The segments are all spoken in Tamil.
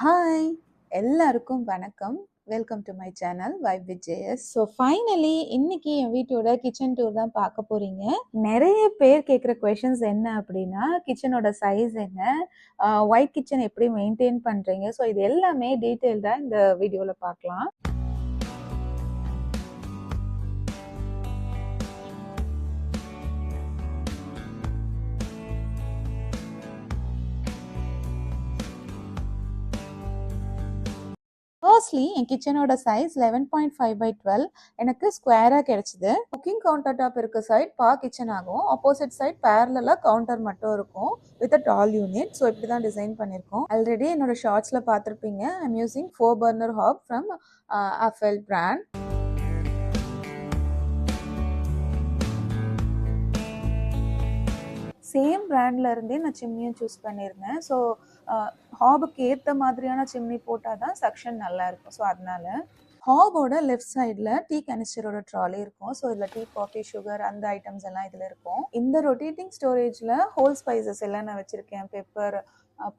ஹாய் எல்லாருக்கும் வணக்கம். Welcome to my channel vibe with JS. So finally இன்னைக்கு என் வீட்டோட கிச்சன் டூர் தான் பார்க்க போறீங்க. நிறைய பேர் கேட்குற கொஷின்ஸ் என்ன அப்படின்னா, கிச்சனோட சைஸ் என்ன, ஒயிட் கிச்சன் எப்படி மெயின்டைன் பண்ணுறீங்க, ஸோ இது எல்லாமே டீட்டெயில்டாக இந்த வீடியோவில் பார்க்கலாம். ஃபர்ஸ்ட்லி என் கிச்சனோட சைஸ் 11.5/12 எனக்கு ஸ்கொயராக கிடைச்சிது. குக்கிங் கவுண்டர் டாப் இருக்க சைட் கிச்சன் ஆகும், ஆப்போசிட் சைட் பேரலாக கவுண்டர் மட்டும் இருக்கும் with a tall unit. So இப்படி தான் டிசைன் பண்ணியிருக்கோம். ஆல்ரெடி என்னோட ஷார்ட்ஸில் பார்த்துருப்பீங்க. I'm using 4 burner hob from Hafele brand. Same பிராண்டில் இருந்தே நான் சிம்னியும் சூஸ் பண்ணியிருந்தேன். ஸோ ஹாபுக்கு ஏற்ற மாதிரியான சிம்னி போட்டால் தான் சக்ஷன் நல்லா இருக்கும். ஸோ அதனால ஹாபோட லெஃப்ட் சைடில் டீ கேனிஸ்டரோட ட்ராலி இருக்கும். ஸோ இதில் டீ, காஃபி, சுகர் அந்த ஐட்டம்ஸ் எல்லாம் இதில் இருக்கும். இந்த ரொட்டேட்டிங் ஸ்டோரேஜில் ஹோல் ஸ்பைசஸ் எல்லாம் நான் வச்சுருக்கேன். பெப்பர்,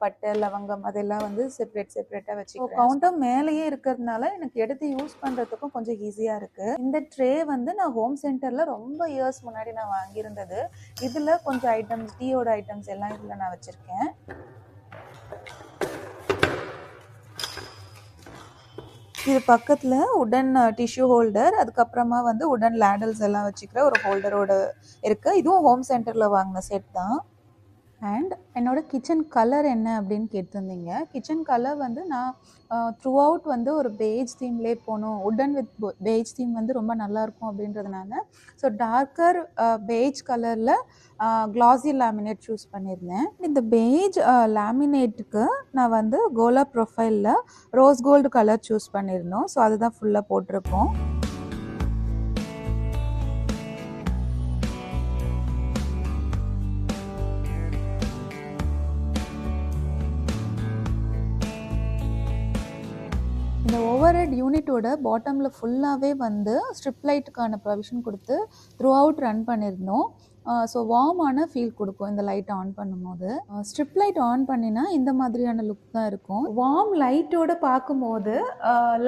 பட்டை, லவங்கம் அதெல்லாம் வந்து செப்பரேட்டாக வச்சுருக்கேன். கவுண்டர் மேலேயே இருக்கிறதுனால எனக்கு எடுத்து யூஸ் பண்ணுறதுக்கும் கொஞ்சம் ஈஸியாக இருக்குது. இந்த ட்ரே வந்து நான் ஹோம் சென்டரில் ரொம்ப இயர்ஸ் முன்னாடி நான் வாங்கியிருந்தது. இதில் கொஞ்சம் ஐட்டம்ஸ், டீயோட ஐட்டம்ஸ் எல்லாம் இதில் நான் வச்சுருக்கேன். இது பக்கத்தில் உடன் டிஷ்யூ ஹோல்டர், அதுக்கப்புறமா வந்து உடன் லேடல்ஸ் எல்லாம் வச்சுக்கிற ஒரு ஹோல்டரோட இருக்குது. இதுவும் ஹோம் சென்டரில் வாங்கின செட் தான். அண்ட் என்னோடய கிச்சன் கலர் என்ன அப்படின்னு கேட்டிருந்தீங்க. கிச்சன் கலர் வந்து நான் த்ரூ அவுட் வந்து ஒரு பேஜ் தீம்லேயே போகணும், உடன் வித் பேஜ் தீம் வந்து ரொம்ப நல்லாயிருக்கும் அப்படின்றதுனால ஸோ டார்க்கர் பேஜ் கலரில் க்ளாஸி லேமினேட் சூஸ் பண்ணியிருந்தேன். இந்த பேஜ் லேமினேட்டுக்கு நான் வந்து கோலா ப்ரொஃபைலில் ரோஸ் கோல்டு கலர் சூஸ் பண்ணியிருந்தோம். ஸோ அதுதான் ஃபுல்லாக போட்டிருக்கோம். இந்த ஓவர் ஹெட் யூனிட்டோட பாட்டமில் ஃபுல்லாகவே வந்து ஸ்ட்ரிப் லைட்டுக்கான ப்ரொவிஷன் கொடுத்து த்ரூ அவுட் ரன் பண்ணியிருந்தோம். ஸோ வார்மான ஃபீல் கொடுக்கும் இந்த லைட் ஆன் பண்ணும்போது. ஸ்ட்ரிப் லைட் ஆன் பண்ணினா இந்த மாதிரியான லுக் தான் இருக்கும். வார்ம் லைட்டோட பார்க்கும்போது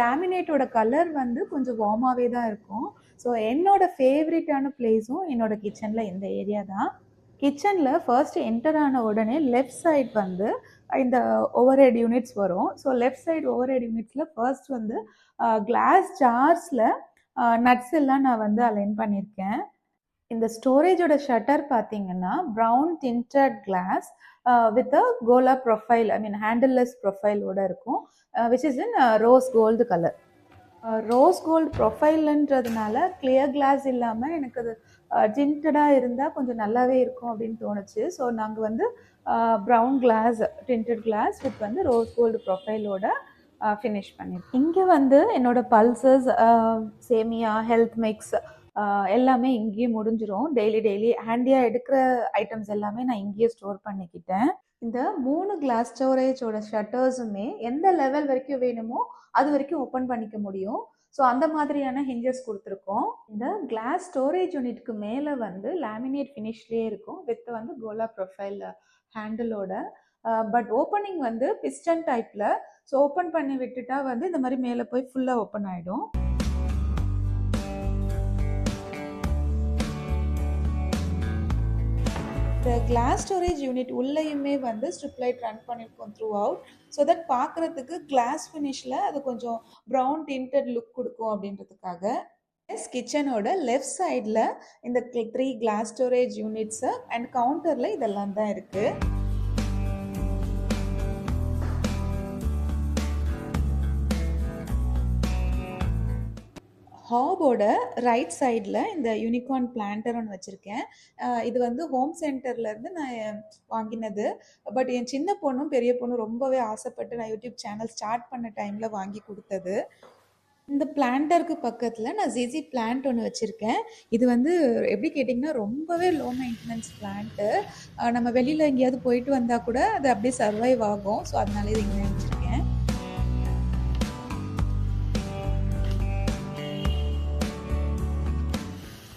லேமினேட்டோட கலர் வந்து கொஞ்சம் வார்மாகவே தான் இருக்கும். ஸோ என்னோட ஃபேவரட்டான பிளேஸும் என்னோட கிச்சனில் இந்த ஏரியா தான். கிச்சனில் ஃபர்ஸ்ட் என்டர் ஆன உடனே லெஃப்ட் சைட் வந்து இந்த ஓவர் ஹெட் யூனிட்ஸ் வரும். So left side overhead யூனிட்ஸில் ஃபர்ஸ்ட் வந்து கிளாஸ் ஜார்ஸில் நட்ஸ் எல்லாம் நான் வந்து அலைன் பண்ணியிருக்கேன். இந்த ஸ்டோரேஜோட ஷட்டர் பார்த்தீங்கன்னா brown tinted glass with a gola profile, I mean handleless ப்ரொஃபைலோட இருக்கும், which is in rose gold colour. Rose gold ப்ரொஃபைல்ன்றதுனால கிளியர் கிளாஸ் இல்லாமல் எனக்கு அது டிண்டடாக இருந்தால் கொஞ்சம் நல்லாவே இருக்கும் அப்படின்னு தோணுச்சு. ஸோ நாங்கள் வந்து brown glass, tinted glass with வந்து ரோஸ் கோல்டு ப்ரொஃபைலோட ஃபினிஷ் பண்ணியிருக்கேன். இங்கே வந்து என்னோடய பல்சஸ், சேமியா, ஹெல்த் மிக்ஸ் எல்லாமே இங்கேயே முடிஞ்சிடும். டெய்லி ஹேண்டியாக எடுக்கிற ஐட்டம்ஸ் எல்லாமே நான் இங்கேயே ஸ்டோர் பண்ணிக்கிட்டேன். இந்த 3 கிளாஸ் ஸ்டோரேஜோட ஷட்டர்ஸுமே எந்த லெவல் வரைக்கும் வேணுமோ அது வரைக்கும் ஓப்பன் பண்ணிக்க முடியும். ஸோ அந்த மாதிரியான ஹிஞ்சஸ் கொடுத்துருக்கோம். இந்த கிளாஸ் ஸ்டோரேஜ் யூனிட்க்கு மேலே வந்து லேமினேட் ஃபினிஷ்லேயே இருக்கும் வித் வந்து கோலா ப்ரொஃபைல் ஹேண்டிலோட. பட் ஓப்பனிங் வந்து பிஸ்டன் டைப்பில். ஸோ ஓப்பன் பண்ணி விட்டுட்டா வந்து இந்த மாதிரி மேலே போய் ஃபுல்லாக ஓப்பன் ஆகிடும். இந்த கிளாஸ் ஸ்டோரேஜ் யூனிட் உள்ளேயுமே வந்து ஸ்ட்ரிப் லைட் ரன் பண்ணியிருக்கோம் த்ரூ அவுட். ஸோ தட் பார்க்குறதுக்கு கிளாஸ் ஃபினிஷில் அது கொஞ்சம் ப்ரௌன் டிண்டட் லுக் கொடுக்கும் அப்படின்றதுக்காக. கிச்சனோட லெஃப்ட் சைடில் இந்த 3 கிளாஸ் ஸ்டோரேஜ் யூனிட்ஸு அண்ட் கவுண்டரில் இதெல்லாம் தான் இருக்குது. ஹாபோட ரைட் சைடில் இந்த யூனிகார்ன் பிளான்டர் ஒன்று வச்சுருக்கேன். இது வந்து ஹோம் சென்டர்லேருந்து நான் வாங்கினது. பட் என் சின்ன பொண்ணும் பெரிய பொண்ணும் ரொம்பவே ஆசைப்பட்டு நான் யூடியூப் சேனல் ஸ்டார்ட் பண்ண டைமில் வாங்கி கொடுத்தது. இந்த பிளான்டருக்கு பக்கத்தில் நான் ஜிசி பிளான்ட் ஒன்று வச்சுருக்கேன். இது வந்து எப்படி கேட்டிங்கன்னா ரொம்பவே லோ மெயின்டெனன்ஸ் பிளான்ட்டு. நம்ம வெளியில் எங்கேயாவது போயிட்டு வந்தால் கூட அது அப்படியே சர்வைவ் ஆகும். ஸோ அதனால இது இங்கே வச்சுருக்கேன்.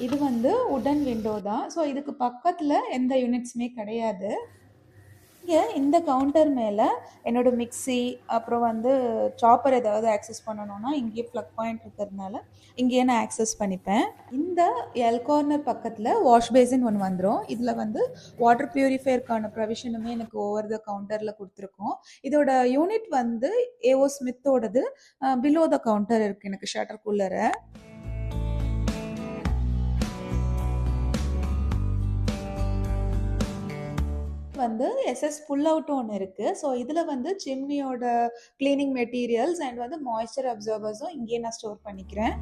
இது வந்து உடன் விண்டோ தான். ஸோ இதுக்கு பக்கத்தில் எந்த யூனிட்ஸுமே கிடையாது. இங்கே இந்த கவுண்டர் மேலே என்னோட மிக்ஸி அப்புறம் வந்து சாப்பர் ஏதாவது ஆக்சஸ் பண்ணணும்னா இங்கேயே ப்ளக் பாயிண்ட் இருக்கிறதுனால இங்கேயே நான் ஆக்சஸ் பண்ணிப்பேன். இந்த எல் கார்னர் பக்கத்தில் வாஷ் பேசின் ஒன்று வந்துடும். இதில் வந்து வாட்டர் பியூரிஃபையருக்கான ப்ரொவிஷனுமே எனக்கு ஓவர் த கவுண்டரில் கொடுத்துருக்கோம். இதோட யூனிட் வந்து ஏஓ ஸ்மித்தோடது. பிலோ த கவுண்டர் இருக்குது எனக்கு ஷட்டருக்குள்ளர. வந்து எஸ்எஸ் புல் அவுட் ஒன்று இருக்குது. ஸோ இதில் வந்து சிம்னியோட கிளீனிங் மெட்டீரியல்ஸ் அண்ட் வந்து மாய்ஸ்சர் அப்சர்வர்ஸும் இங்கேயே நான் ஸ்டோர் பண்ணிக்கிறேன்.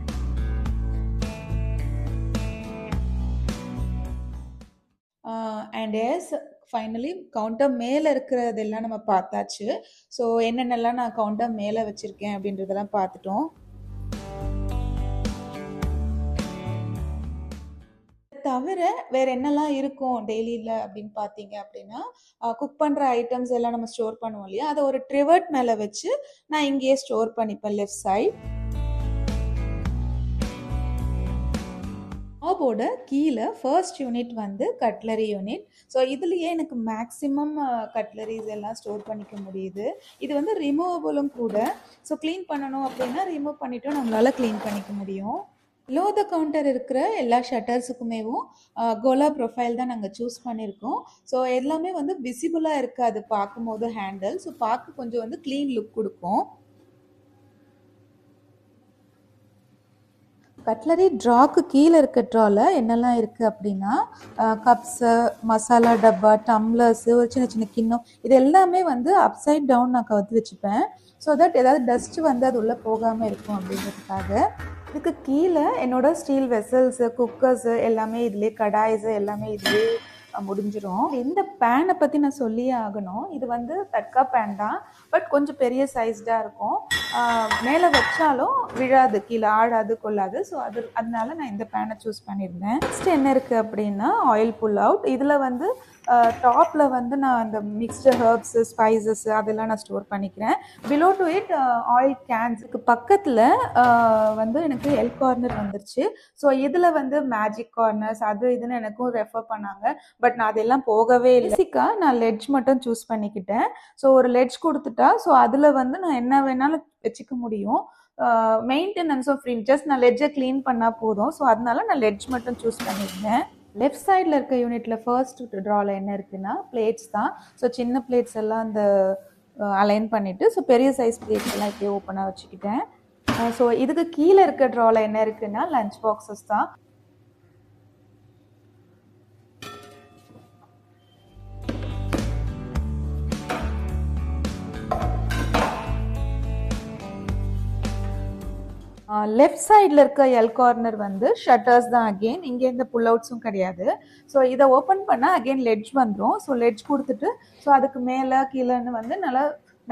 அண்ட் எஸ் ஃபைனலி கவுண்டர் மேலே இருக்கிறதெல்லாம் நம்ம பார்த்தாச்சு. ஸோ என்னென்னலாம் நான் கவுண்டர் மேலே வச்சுருக்கேன் அப்படின்றதெல்லாம் பார்த்துட்டோம். தவிர வேற என்னெல்லாம் இருக்கும் டெய்லியில் அப்படின்னு பார்த்தீங்க அப்படின்னா, குக் பண்ணுற ஐட்டம்ஸ் எல்லாம் நம்ம ஸ்டோர் பண்ணுவோம் இல்லையா, அதை ஒரு ட்ரிவர்ட் மேலே வச்சு நான் இங்கேயே ஸ்டோர் பண்ணிப்பேன் லெஃப்ட் சைட். ஜாபோட கீழே ஃபர்ஸ்ட் யூனிட் வந்து கட்லரி யூனிட். ஸோ இதுலேயே எனக்கு மேக்ஸிமம் கட்லரிஸ் எல்லாம் ஸ்டோர் பண்ணிக்க முடியுது. இது வந்து ரிமூவபுளும் கூட. ஸோ க்ளீன் பண்ணணும் அப்படின்னா ரிமூவ் பண்ணிவிட்டு நம்மளால் க்ளீன் பண்ணிக்க முடியும். லோ த கவுண்டர் இருக்கிற எல்லா ஷட்டர்ஸுக்குமேவும் கோலா ப்ரொஃபைல் தான் நாங்கள் சூஸ் பண்ணியிருக்கோம். ஸோ எல்லாமே வந்து விசிபிளாக இருக்காது பார்க்கும்போது ஹேண்டில். ஸோ பார்க்க கொஞ்சம் வந்து க்ளீன் லுக் கொடுக்கும். கட்லரி ட்ராக்கு கீழே இருக்க ட்ராவில் என்னெல்லாம் இருக்குது அப்படின்னா, கப்ஸு, மசாலா டப்பா, டம்ளர்ஸு, ஒரு சின்ன சின்ன கிண்ணம், இது எல்லாமே வந்து அப்சைட் டவுன் நான் கவுத்து வச்சுப்பேன். ஸோ தட் ஏதாவது டஸ்ட்டு வந்து அது உள்ளே போகாமல் இருக்கும் அப்படின்றதுக்காக. இதுக்கு கீழே என்னோட ஸ்டீல் வெசல்ஸு, குக்கர்ஸு எல்லாமே இதுலேயே, கடாய்ஸு எல்லாமே இதுலேயே முடிஞ்சிடும். இந்த பேனை பற்றி நான் சொல்லியே ஆகணும். இது வந்து தட்கா பேன் தான், பட் கொஞ்சம் பெரிய சைஸ்டாக இருக்கும். மேலே வச்சாலும் விழாது, கீழே ஆடாது கொள்ளாது. ஸோ அதனால நான் இந்த பேனை சூஸ் பண்ணியிருந்தேன். நெக்ஸ்ட் என்ன இருக்குது அப்படின்னா ஆயில் புல் அவுட். இதில் வந்து டாப்பில் வந்து நான் அந்த மிக்ஸ்டு ஹர்ப்ஸு, ஸ்பைசஸ் அதெல்லாம் நான் ஸ்டோர் பண்ணிக்கிறேன். பிலோ டு இட் ஆயில் கேன்ஸுக்கு பக்கத்தில் வந்து எனக்கு எல் கார்னர் வந்துருச்சு. ஸோ இதில் வந்து மேஜிக் கார்னர்ஸ் அது இதுன்னு எனக்கும் ரெஃபர் பண்ணாங்க. பட் நான் அதெல்லாம் போகவே இல்லை. பேசிக்காக நான் லெட்ஜ் மட்டும் சூஸ் பண்ணிக்கிட்டேன். ஸோ ஒரு லெட்ஜ் கொடுத்துட்டா ஸோ அதில் வந்து நான் என்ன வேணாலும் வச்சுக்க முடியும். மெயின்டெனன்ஸும் ஃப்ரீ. ஜஸ்ட் நான் லெட்ஜை க்ளீன் பண்ணால் போதும். ஸோ அதனால நான் லெட்ஜ் மட்டும் சூஸ் பண்ணியிருந்தேன். லெஃப்ட் சைடில் இருக்க யூனிட்டில் ஃபர்ஸ்ட் ட்ராவில் என்ன இருக்குன்னா பிளேட்ஸ் தான். ஸோ சின்ன பிளேட்ஸ் எல்லாம் அந்த அலைன் பண்ணிவிட்டு ஸோ பெரிய சைஸ் பிளேட்ஸ் எல்லாம் இப்படியே ஓப்பனாக வச்சுக்கிட்டேன். ஸோ இதுக்கு கீழே இருக்க ட்ராவில் என்ன இருக்குன்னா லஞ்ச் பாக்ஸஸ் தான். லெஃப்ட் சைடில் இருக்க எல் கார்னர் வந்து ஷட்டர்ஸ் தான். அகெயின் இங்கே இந்த புல் அவுட்ஸும் கிடையாது. ஸோ இதை ஓப்பன் பண்ணால் அகெயின் லெட்ஜ் வந்துடும். ஸோ லெட்ஜ் கொடுத்துட்டு ஸோ அதுக்கு மேலே கீழேன்னு வந்து நல்லா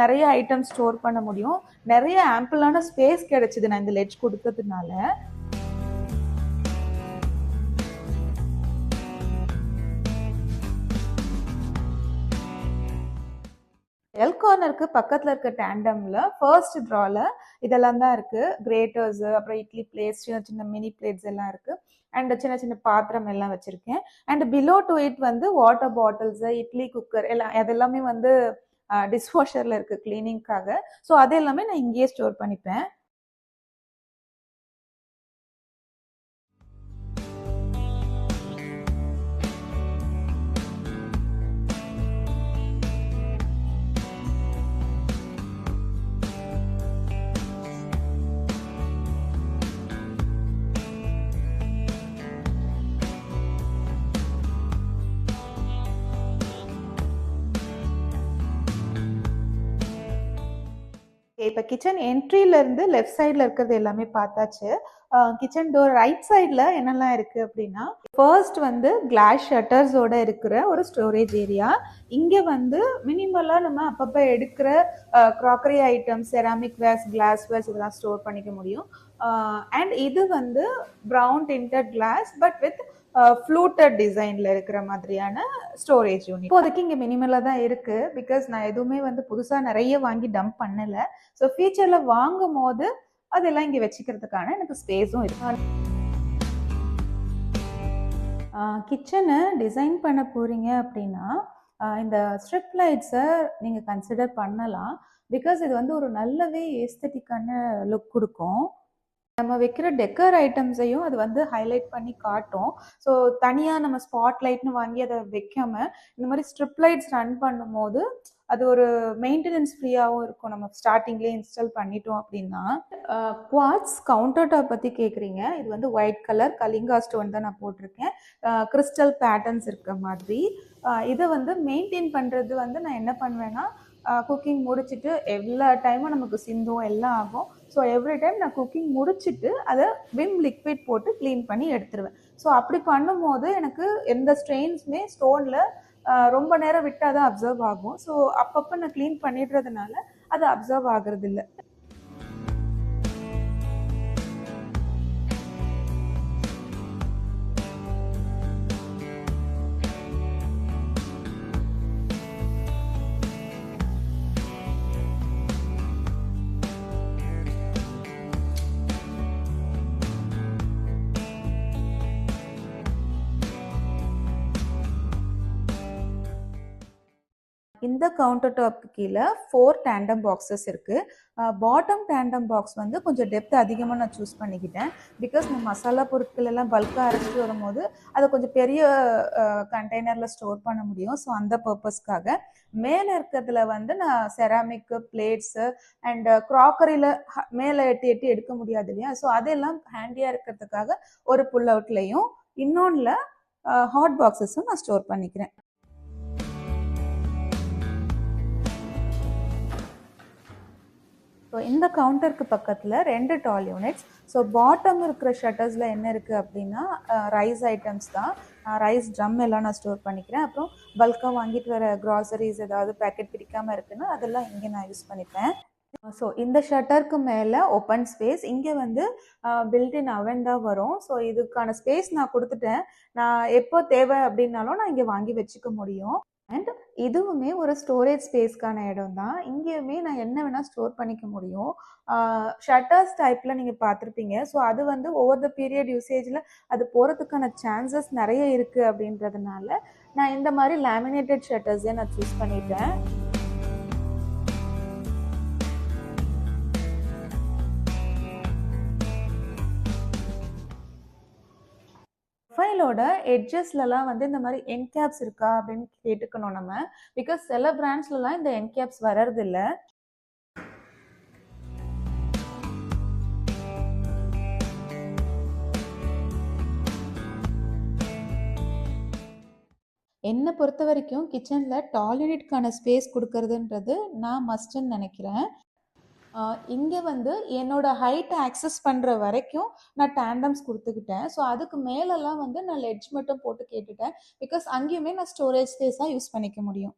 நிறைய ஐட்டம் ஸ்டோர் பண்ண முடியும். நிறைய ஆம்பிளான ஸ்பேஸ் கிடைச்சிது நான் இந்த லெட்ஜ் கொடுத்ததுனால. எல் கார்னருக்கு பக்கத்தில் இருக்க டேண்டமில் ஃபர்ஸ்ட் ட்ராவில் இதெல்லாம் தான் இருக்குது. கிரேட்டர்ஸு, அப்புறம் இட்லி பிளேட்ஸ், சின்ன சின்ன மினி பிளேட்ஸ் எல்லாம் இருக்குது. அண்ட் சின்ன சின்ன பாத்திரம் எல்லாம் வச்சுருக்கேன். அண்ட் பிலோ டு இட் வந்து வாட்டர் பாட்டில்ஸு, இட்லி குக்கர் எல்லாம் அதெல்லாமே வந்து டிஷ்வாஷரில் இருக்குது க்ளீனிங்காக. ஸோ அது எல்லாமே நான் இங்கேயே ஸ்டோர் பண்ணிப்பேன். இப்போ கிச்சன் என்ட்ரியிலேருந்து லெஃப்ட் சைடில் இருக்கிறது எல்லாமே பார்த்தாச்சு. கிச்சன் டோர் ரைட் சைடில் என்னெல்லாம் இருக்குது அப்படின்னா, ஃபர்ஸ்ட் வந்து கிளாஸ் ஷட்டர்ஸோடு இருக்கிற ஒரு ஸ்டோரேஜ் ஏரியா. இங்கே வந்து மினிமலாக நம்ம அப்பப்போ எடுக்கிற crockery items, ceramic wares, glass wares இதெல்லாம் ஸ்டோர் பண்ணிக்க முடியும். அண்ட் இது வந்து brown tinted glass but with fluted டிசைனில் இருக்கிற மாதிரியான ஸ்டோரேஜ் யூனிட். இப்போதைக்கு இங்கே மினிமலாக தான் இருக்குது. பிகாஸ் நான் எதுவுமே வந்து புதுசாக நிறைய வாங்கி டம்ப் பண்ணலை. ஸோ ஃபியூச்சரில் வாங்கும் போது அதெல்லாம் இங்கே வச்சுக்கிறதுக்கான எனக்கு ஸ்பேஸும் இருக்கு. கிச்சனை டிசைன் பண்ண போகிறீங்க அப்படின்னா இந்த ஸ்ட்ரிப் லைட்ஸை நீங்கள் கன்சிடர் பண்ணலாம். பிகாஸ் இது வந்து ஒரு நல்லாவே ஏஸ்தட்டிக்கான லுக் கொடுக்கும். நம்ம வைக்கிற டெக்கர் ஐட்டம்ஸையும் அது வந்து ஹைலைட் பண்ணி காட்டும். ஸோ தனியாக நம்ம ஸ்பாட் லைட்னு வாங்கி அதை வைக்காம இந்த மாதிரி ஸ்ட்ரிப் லைட்ஸ் ரன் பண்ணும்போது அது ஒரு மெயின்டெனன்ஸ் ஃப்ரீயாகவும் இருக்கும். நம்ம ஸ்டார்டிங்லேயே இன்ஸ்டால் பண்ணிட்டோம் அப்படின்னா. குவாட்ஸ் கவுண்டர் டாப் பற்றி கேட்குறீங்க. இது வந்து ஒயிட் கலர் கலிங்கா ஸ்டோன் தான் நான் போட்டிருக்கேன். கிறிஸ்டல் பேட்டர்ன்ஸ் இருக்க மாதிரி. இதை வந்து மெயின்டைன் பண்ணுறது வந்து நான் என்ன பண்ணுவேன்னா, குக்கிங் முடிச்சுட்டு எல்லா டைமும் நமக்கு சிந்தும் எல்லாம் ஆகும். ஸோ எவ்ரி டைம் நான் குக்கிங் முடிச்சுட்டு அதை விம் லிக்விட் போட்டு க்ளீன் பண்ணி எடுத்துருவேன். ஸோ அப்படி பண்ணும்போது எனக்கு எந்த ஸ்ட்ரெயின்ஸுமே ஸ்டோனில் ரொம்ப நேரம் விட்டால் தான் அப்சர்வ் ஆகும். ஸோ அப்பப்போ நான் க்ளீன் பண்ணிடுறதுனால அது அப்சர்வ் ஆகுறது இல்லை. இந்த கவுண்டர் டாப்க்கு கீழே 4 டேண்டம் பாக்ஸஸ் இருக்குது. பாட்டம் டேண்டம் பாக்ஸ் வந்து கொஞ்சம் டெப்த் அதிகமாக நான் சூஸ் பண்ணிக்கிட்டேன். பிகாஸ் நம்ம மசாலா பொருட்கள் எல்லாம் பல்காக அரைச்சிட்டு வரும்போது அதை கொஞ்சம் பெரிய கண்டெய்னரில் ஸ்டோர் பண்ண முடியும். ஸோ அந்த பர்பஸ்க்காக மேலே இருக்கிறதுல வந்து நான் செராமிக்கு, பிளேட்ஸு அண்ட் க்ராக்கரியில் மேலே எட்டி எட்டி எடுக்க முடியாது இல்லையா? ஸோ அதெல்லாம் ஹேண்டியாக இருக்கிறதுக்காக ஒரு புல் அவுட்லேயும் இன்னொன்றில் ஹாட் பாக்ஸஸும் நான் ஸ்டோர் பண்ணிக்கிறேன். ஸோ இந்த கவுண்டருக்கு பக்கத்தில் 2 டால் யூனிட்ஸ். ஸோ பாட்டம் இருக்கிற ஷட்டர்ஸில் என்ன இருக்குது அப்படின்னா ரைஸ் ஐட்டம்ஸ் தான். ரைஸ் ட்ரம் எல்லாம் நான் ஸ்டோர் பண்ணிக்கிறேன். அப்புறம் பல்காக வாங்கிட்டு வர க்ராசரிஸ் ஏதாவது பேக்கெட் பிடிக்காமல் இருக்குன்னா அதெல்லாம் இங்கே நான் யூஸ் பண்ணிப்பேன். ஸோ இந்த ஷட்டருக்கு மேலே ஓப்பன் ஸ்பேஸ். இங்கே வந்து பில்டின் அவன் தான் வரும். ஸோ இதுக்கான ஸ்பேஸ் நான் கொடுத்துட்டேன். நான் எப்போ தேவை அப்படின்னாலும் நான் இங்கே வாங்கி வச்சுக்க முடியும். அண்ட் இதுவுமே ஒரு ஸ்டோரேஜ் ஸ்பேஸ்க்கான இடம் தான். இங்கேயுமே நான் என்ன வேணால் ஸ்டோர் பண்ணிக்க முடியும். ஷட்டர்ஸ் டைப்பில் நீங்கள் பார்த்துருப்பீங்க. ஸோ அது வந்து ஓவர் த பீரியட் யூசேஜில் அது போகிறதுக்கான சான்சஸ் நிறைய இருக்குது அப்படின்றதுனால நான் இந்த மாதிரி லேமினேட்டட் ஷட்டர்ஸே நான் சூஸ் பண்ணிட்டேன். ப்ரொஃபைலோட எட்ஜஸ்லலாம் வந்து இந்த மாதிரி என் கேப்ஸ் இருக்கா அப்படின்னு கேட்டுக்கணும் நம்ம. பிகாஸ் சில பிராண்ட்ஸ்லலாம் இந்த என் கேப்ஸ் வர்றதில்ல. என்னை பொறுத்த வரைக்கும் கிச்சனில் டால் யூனிட்கான ஸ்பேஸ் கொடுக்கறதுன்றது நான் மஸ்ட்டுன்னு நினைக்கிறேன். இங்கே வந்து என்னோட ஹைட் ஆக்சஸ் பண்ணுற வரைக்கும் நான் டேண்டம்ஸ் கொடுத்துக்கிட்டேன். ஸோ அதுக்கு மேலெல்லாம் வந்து நான் லெட்ஜ் மட்டும் போட்டு கேட்டுட்டேன். பிகாஸ் அங்கேயுமே நான் ஸ்டோரேஜ் ஸ்பேஸாக யூஸ் பண்ணிக்க முடியும்.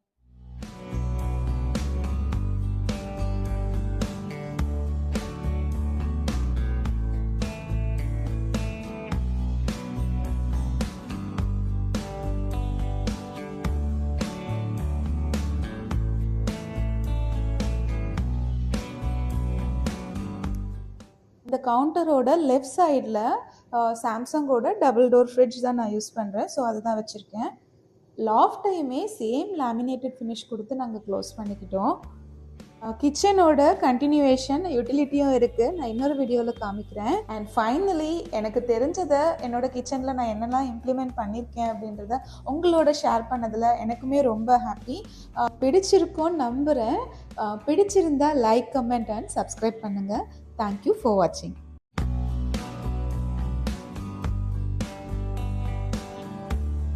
இந்த கவுண்டரோட லெஃப்ட் சைடில் சாம்சங்கோட டபுள் டோர் ஃப்ரிட்ஜ் தான் நான் யூஸ் பண்ணுறேன். ஸோ அதுதான் வச்சுருக்கேன். லாஃப்டையுமே சேம் லேமினேட்டட் ஃபினிஷ் கொடுத்து நாங்கள் க்ளோஸ் பண்ணிக்கிட்டோம். கிச்சனோட கண்டினியூவேஷன் யூட்டிலிட்டியும் இருக்குது. நான் இன்னொரு வீடியோவில் காமிக்கிறேன். அண்ட் ஃபைனலி எனக்கு தெரிஞ்சதை என்னோட கிச்சனில் நான் என்னெல்லாம் இம்ப்ளிமெண்ட் பண்ணியிருக்கேன் அப்படின்றத உங்களோட ஷேர் பண்ணதில் எனக்குமே ரொம்ப ஹாப்பி. பிடிச்சிருக்கோன்னு நம்புகிறேன். பிடிச்சிருந்தா லைக், கமெண்ட் அண்ட் சப்ஸ்கிரைப் பண்ணுங்கள். Thank you for watching.